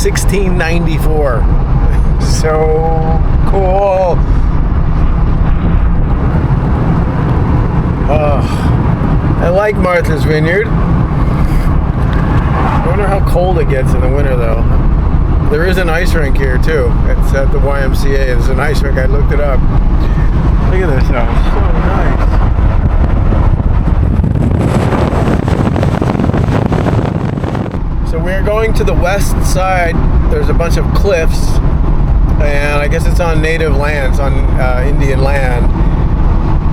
1694. So cool. I like Martha's Vineyard. I wonder how cold it gets in the winter though. There is an ice rink here too. It's at the YMCA. There's an ice rink. I looked it up. Look at this house. So nice. So we're going to the west side. There's a bunch of cliffs, and I guess it's on native land. It's on Indian land,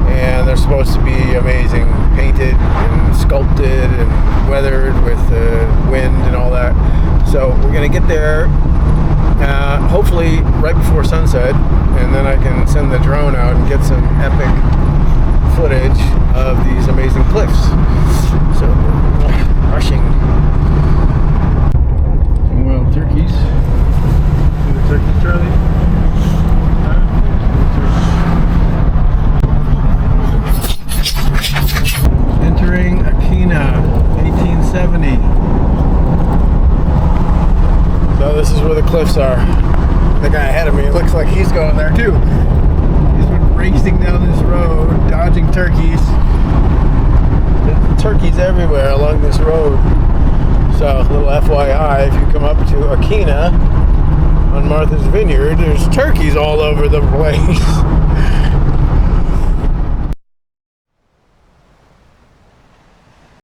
and they're supposed to be amazing, painted and sculpted and weathered with wind and all that. So we're gonna get there hopefully right before sunset, and then I can send the drone out and get some epic footage of these amazing cliffs. So rushing. Some wild turkeys. See the turkeys, Charlie? Entering Akina, 1870. So this is where the cliffs are. The guy ahead of me, it looks like he's going there too. He's been racing down this road, dodging turkeys. There's turkeys everywhere along this road. So a little FYI, if you come up to Akina on Martha's Vineyard, there's turkeys all over the place.